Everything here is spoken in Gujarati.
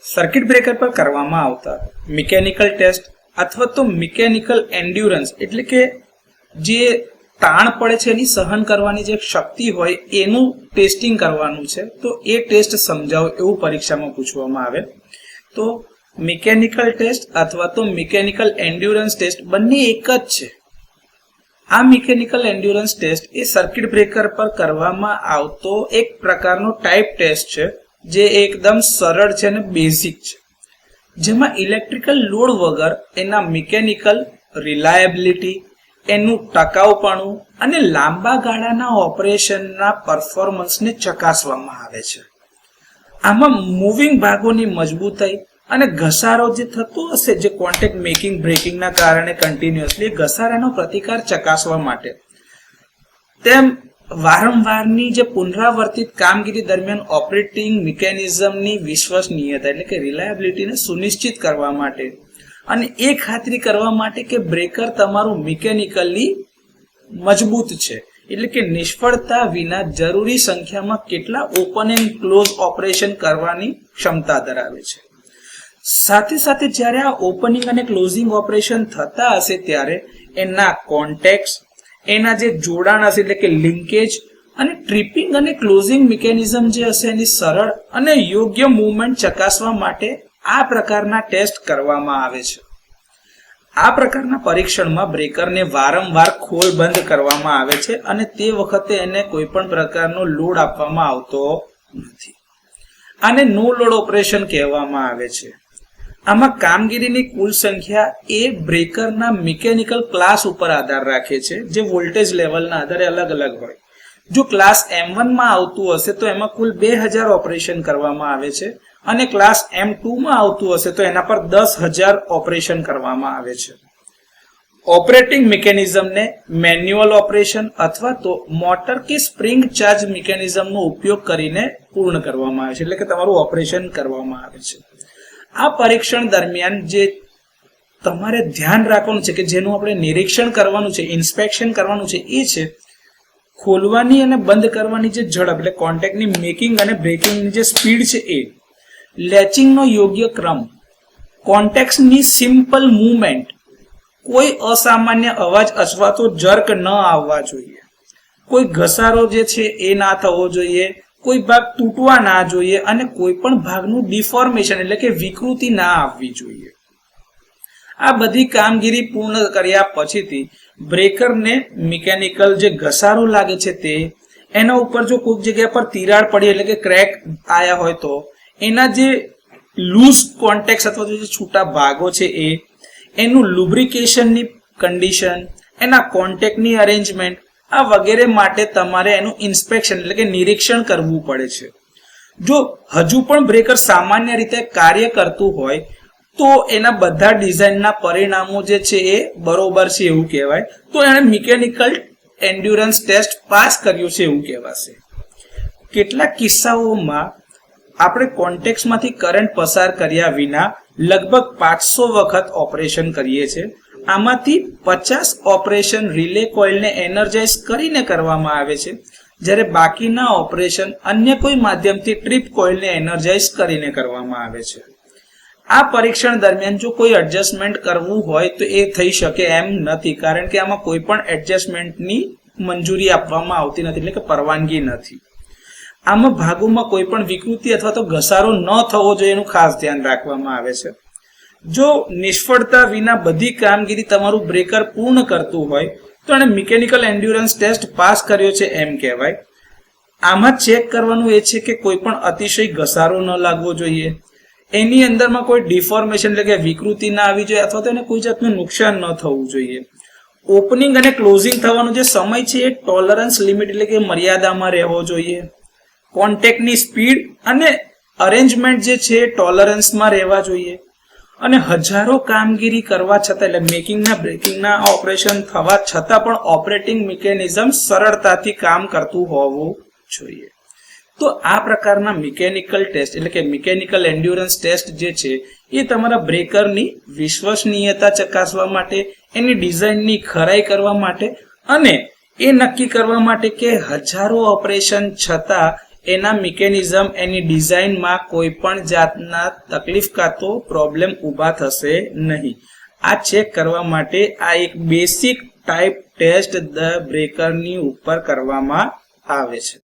સર્કિટ બ્રેકર પર કરવામાં આવતા મિકેનિકલ ટેસ્ટ અથવા તો મિકેનિકલ એન્ડ્યુરન્સ એટલે કે જે તાણ પડે છે એની સહન કરવાની જે શક્તિ હોય એનું ટેસ્ટિંગ કરવાનું છે. તો એ ટેસ્ટ સમજાવો એવું પરીક્ષામાં પૂછવામાં આવે. તો મિકેનિકલ ટેસ્ટ અથવા તો મિકેનિકલ એન્ડ્યુરન્સ ટેસ્ટ બંને એક જ છે. આ મિકેનિકલ એન્ડ્યુરન્સ ટેસ્ટ એ સર્કિટ બ્રેકર પર કરવામાં આવતો એક પ્રકારનો ટાઈપ ટેસ્ટ છે જે એકદમ સરળ છે અને બેઝિક છે, જેમાં ઇલેક્ટ્રિકલ લોડ વગર એના મિકેનિકલ રિલાયબિલિટી, એનું ટકાઉપણું અને લાંબા ગાળાના ઓપરેશનના પરફોર્મન્સને ચકાસવામાં આવે છે. આમાં મૂવિંગ ભાગોની મજબૂતાઈ અને ઘસારો જે થતો હશે, જે કોન્ટેક્ટ મેકિંગ બ્રેકિંગના કારણે કન્ટિન્યુઅસલી ઘસારાનો પ્રતિકાર ચકાસવા માટે તેમ વારંવારની જે પુનરાવર્તિત કામગીરી દરમિયાન ઓપરેટિંગ મિકેનિઝમની વિશ્વસનીયતા એટલે કે રિલાયબિલિટીને સુનિશ્ચિત કરવા માટે અને એ ખાતરી કરવા માટે કે બ્રેકર તમારું મિકેનિકલી મજબૂત છે, એટલે કે નિષ્ફળતા વિના જરૂરી સંખ્યામાં કેટલા ઓપન એન્ડ ક્લોઝ ઓપરેશન કરવાની ક્ષમતા ધરાવે છે. સાથે સાથે જ્યારે આ ઓપનિંગ અને ક્લોઝિંગ ઓપરેશન થતા હશે ત્યારે એના કોન્ટેક્ટ્સ, એના જે જોડાણ હશે એટલે કે લિંકેજ અને ટ્રિપિંગ અને ક્લોઝિંગ મિકેનિઝમ જે હશે એની સરળ અને યોગ્ય મૂવમેન્ટ ચકાસવા માટે આ પ્રકારના ટેસ્ટ કરવામાં આવે છે. આ પ્રકારના પરીક્ષણમાં બ્રેકરને વારંવાર ખોલ બંધ કરવામાં આવે છે અને તે વખતે એને કોઈ પણ પ્રકારનો લોડ આપવામાં આવતો નથી. આને નો લોડ ઓપરેશન કહેવામાં આવે છે. આમાં કામગીરીની કુલ સંખ્યા એ બ્રેકરના મિકેનિકલ ક્લાસ ઉપર આધાર રાખે છે, જે વોલ્ટેજ લેવલના આધારે અલગ અલગ હોય. જો ક્લાસ M1 માં આવતું હશે તો એમાં કુલ 2000 ઓપરેશન કરવામાં આવે છે અને ક્લાસ M2 માં આવતું હશે તો એના પર 10,000 ઓપરેશન કરવામાં આવે છે. ઓપરેટિંગ મિકેનિઝમને મેન્યુઅલ ઓપરેશન અથવા તો મોટર કે સ્પ્રિંગ ચાર્જ મિકેનિઝમનો ઉપયોગ કરીને પૂર્ણ કરવામાં આવે છે, એટલે કે તમારું ઓપરેશન કરવામાં આવે છે. આ પરીક્ષણ દરમિયાન જે તમારે ધ્યાન રાખવાનું છે કે જેનું આપણે નિરીક્ષણ કરવાનું છે, ઇન્સ્પેક્શન કરવાનું છે, એ છે ખોલવાની અને બંધ કરવાની જે ઝડપ એટલે કોન્ટેક્ટની મેકિંગ અને બ્રેકિંગની જે સ્પીડ છે એ, લેચિંગનો યોગ્ય ક્રમ, કોન્ટેક્ટની સિમ્પલ મૂવમેન્ટ, કોઈ અસામાન્ય અવાજ અથવા તો જર્ક ન આવવા જોઈએ, કોઈ ઘસારો જે છે એ ના થવો જોઈએ, કોઈ ભાગ તૂટવા ના જોઈએ અને કોઈ પણ ભાગનું ડિફોર્મેશન એટલે કે વિકૃતિ ના આવવી જોઈએ. આ બધી કામગીરી પૂર્ણ કર્યા પછીથી બ્રેકરને મિકેનિકલ જે ઘસારો લાગે છે તે, એના ઉપર જો કોઈક જગ્યા પર તિરાડ પડી એટલે કે ક્રેક આયા હોય તો એના જે લૂઝ કોન્ટેક્ટ અથવા તો જે છૂટા ભાગો છે એ, એનું લુબ્રિકેશનની કન્ડિશન, એના કોન્ટેક્ટની અરેન્જમેન્ટ, આ વગેરે માટે તમારે એનું ઇન્સ્પેક્શન એટલે કે નિરીક્ષણ કરવું પડે છે. જો હજુ પણ બ્રેકર સામાન્ય રીતે કાર્ય કરતું હોય તો એના બધા ડિઝાઇનના પરિણામો જે છે એ બરોબર છે એવું કહેવાય, તો એણે મિકેનિકલ એન્ડ્યુરન્સ ટેસ્ટ પાસ કર્યું છે એવું કહેવાશે. કેટલાક કિસ્સાઓમાં આપણે કોન્ટેક્ટમાંથી કરંટ પસાર કર્યા વિના લગભગ 500 વખત ઓપરેશન કરીએ છીએ. આમાંથી 50 ઓપરેશન રિલે કોઇલને એનર્જાઇઝ કરીને કરવામાં આવે છે, જ્યારે બાકીના ઓપરેશન અન્ય કોઈ માધ્યમથી ટ્રીપ કોઇલને એનર્જાઇઝ કરીને કરવામાં આવે છે. આ પરીક્ષણ દરમિયાન જો કોઈ એડજસ્ટમેન્ટ કરવું હોય તો એ થઈ શકે એમ નથી, કારણ કે આમાં કોઈ પણ એડજસ્ટમેન્ટની મંજૂરી આપવામાં આવતી નથી, એટલે કે પરવાનગી નથી. આમાં ભાગોમાં કોઈ પણ વિકૃતિ અથવા તો ઘસારો ન થવો જોઈએ એનું ખાસ ધ્યાન રાખવામાં આવે છે. જો નિષ્ફળતા વિના બધી કામગીરી તમારું બ્રેકર પૂર્ણ કરતું હોય તો એને મિકેનિકલ એન્ડ્યુરન્સ ટેસ્ટ પાસ કર્યો છે એમ કહેવાય. આમાં ચેક કરવાનું એ છે કે કોઈ પણ અતિશય ઘસારો ન લાગવો જોઈએ, એની અંદરમાં કોઈ ડિફોર્મેશન એટલે કે વિકૃતિ ના આવી જોઈએ અથવા તો એને કોઈ જાતનું નુકસાન ન થવું જોઈએ. ઓપનિંગ અને ક્લોઝિંગ થવાનો જે સમય છે એ ટોલરન્સ લિમિટ એટલે કે મર્યાદામાં રહેવો જોઈએ. કોન્ટેક્ટની સ્પીડ અને અરેન્જમેન્ટ જે છે ટોલરન્સમાં રહેવા જોઈએ અને હજારો કામગીરી કરવા છતાં એટલે મેકિંગના બ્રેકિંગના ઓપરેશન થવા છતાં પણ ઓપરેટિંગ મિકેનિઝમ સરળતાથી કામ કરતું હોવું જોઈએ. તો આ પ્રકારના મિકેનિકલ ટેસ્ટ એટલે કે મિકેનિકલ એન્ડ્યુરન્સ ટેસ્ટ જે છે એ તમારા બ્રેકરની વિશ્વસનીયતા ચકાસવા માટે, એની ડિઝાઇનની ખરાઈ કરવા માટે અને એ નક્કી કરવા માટે કે હજારો ઓપરેશન છતાં એના મિકેનિઝમ, એની ડિઝાઇનમાં કોઈ પણ જાતના તકલીફ કાં તો પ્રોબ્લેમ ઊભા થશે નહીં. આ ચેક કરવા માટે આ એક બેસિક ટાઈપ ટેસ્ટ ધ બ્રેકરની ઉપર કરવામાં આવે છે.